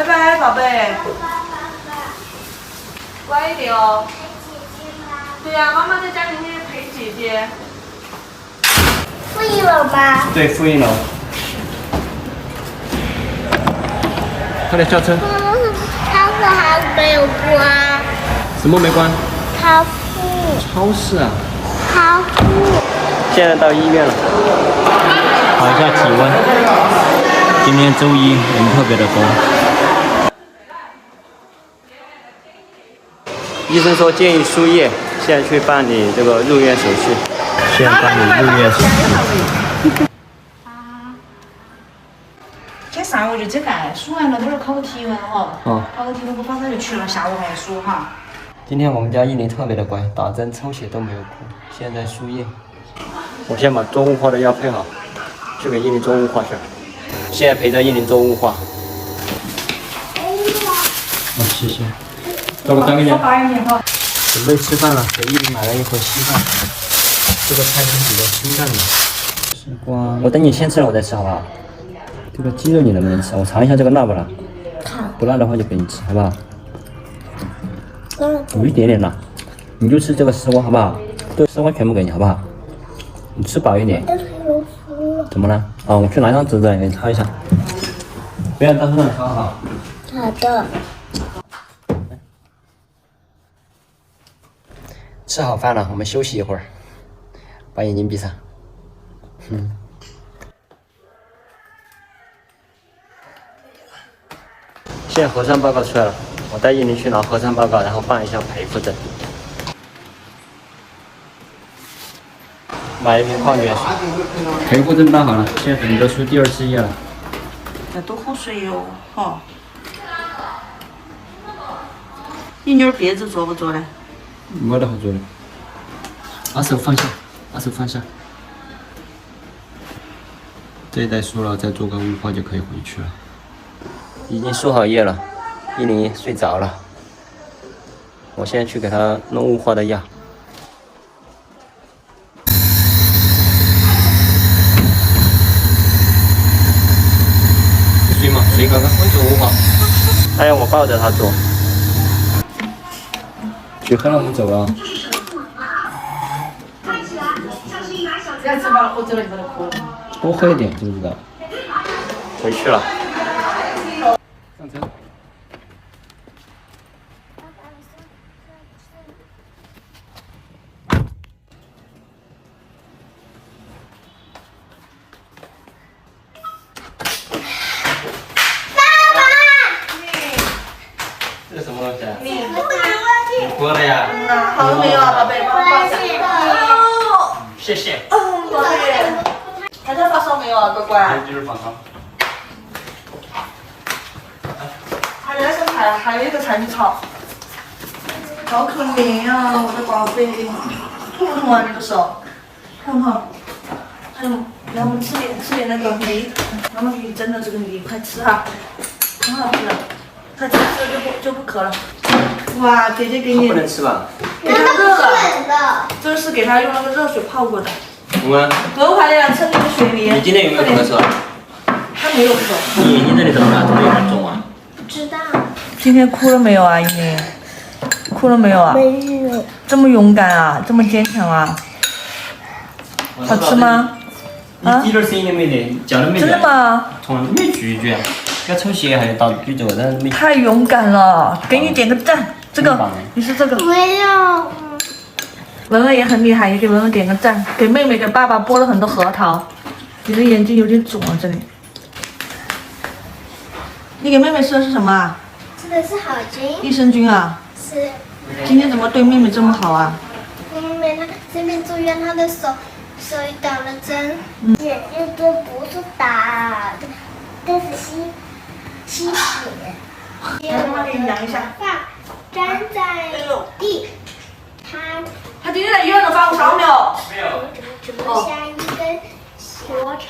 拜，宝贝。乖一点哦。对呀、妈妈在家里面陪姐姐。负1楼吧？对，负1楼。快点下车。超市还没有关。什么没关？超市。超市啊。超市。现在到医院了，考一下体温。今天周一，人特别的多。医生说建议输液，现在去办理这个入院手续。现在办理入院手续。今天上午就整干，输完了，等会儿考个体温哈。哦。考个体温，我马上就去了，下午还输哈。今天我们家依林特别的乖，打针抽血都没有哭，现在输液。我先把做雾化的药配好，去给依林做雾化去。现在陪着依林做雾化。哦，谢谢。找个单给你。准备吃饭了，给依林买了一盒稀饭。这个菜是比较清淡的。西瓜，我等你先吃了我再吃好不好？这个鸡肉你能不能吃？我尝一下这个辣不辣？不辣的话就给你吃，好不好？有一点点辣，你就吃这个丝瓜好不好？这个丝瓜全部给你好不好？你吃饱一点。怎么了？哦，我去拿张纸给你擦一下。不要到处乱擦哈。好的。吃好饭了，我们休息一会儿，把眼睛闭上。现在核酸报告出来了，我带依林去拿核酸报告，然后办一下陪护证。买一瓶矿泉水。陪护证办好了，现在等着出第2次液了。要多喝水哟，哈。你女儿辫子做不做呢？没得好做的。把手放下，把手放下。这一袋输了，再做个雾化就可以回去了。已经输好液了，依林睡着了。我现在去给她弄雾化的药。水嘛，水刚刚会做雾化。哎呀，我抱着她做。水喝了，我们走了。再吃饱了喝酒了，你不能哭。多喝一点，知不知道？回去了。上车。这是什么东西啊？你喝的呀？好了没有啊，宝贝？帮我抱一下。谢谢。宝贝。还在发烧没有啊，乖乖？就是放上。还有那个菜，还有一个菜米炒。好可怜啊，我的宝贝。痛不痛啊？你的手？痛不痛？还有，来我们吃点那个梨，妈妈给你蒸的这个梨，快吃哈，很好吃的，快吃就不渴了。哇，姐姐给你。不能吃吧？给它热了。这是给它用那个热水泡过的。我们。快点趁这个水里。你今天有没有咳嗽？他没有咳。你眼睛这里怎么了？怎么有点肿啊？不知道。今天哭了没有啊，依林？哭了没有啊？没有。这么勇敢啊，这么坚强啊！好吃吗？啊？一点声音都没得，叫都没叫。真的吗？从来都没拒绝，要抽血还要打举着，但是没。太勇敢了，给你点个赞。这个，你是这个。没有。文文也很厉害，也给文文点个赞。给妹妹给爸爸剥了很多核桃。你的眼睛有点肿啊，这里。你给妹妹吃的是什么啊？吃的是好菌。益生菌啊。是。今天怎么对妹妹这么好啊？因为她这边住院，她的手也打了针。姐姐这不是打的，这是吸血。妈妈给你量一下。粘在地。他今天在医院都发过烧没有？没有。只留下一根小叉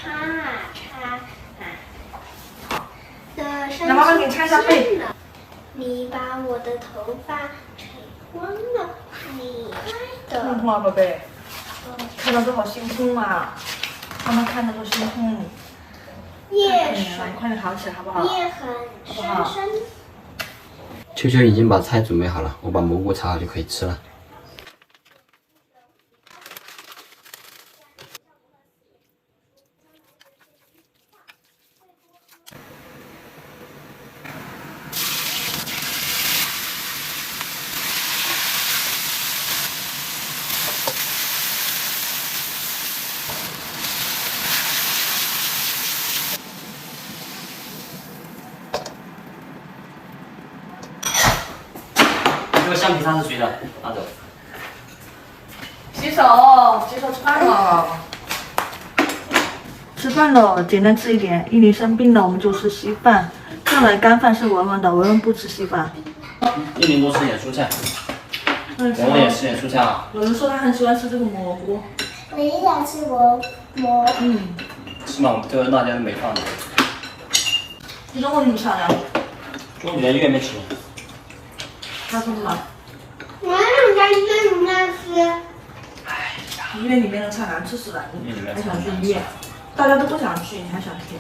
那妈妈给你擦一下背。你把我的头发吹光了，你爱的。痛不痛啊，宝贝？看到都好心痛啊，妈妈看着都心痛。夜你快点好起来好不好？夜很深深。秋秋已经把菜准备好了，我把蘑菇炒好就可以吃了。这个橡皮擦是谁的？拿走。洗手，洗手吃饭了。吃饭了，简单吃一点。依林生病了，我们就吃稀饭。这碗干饭是文文的，文文不吃稀饭。一年多吃点蔬菜，文文也吃点蔬菜啊。有人说他很喜欢吃这个蘑菇。我也想吃蘑菇。是吗？我们这个辣椒都没放的。你中午怎么吃的？中午在医院没吃。他说什么？我想在医院里面吃。医院里面的菜难吃死了，你还想去医院？大家都不想去，你还想去？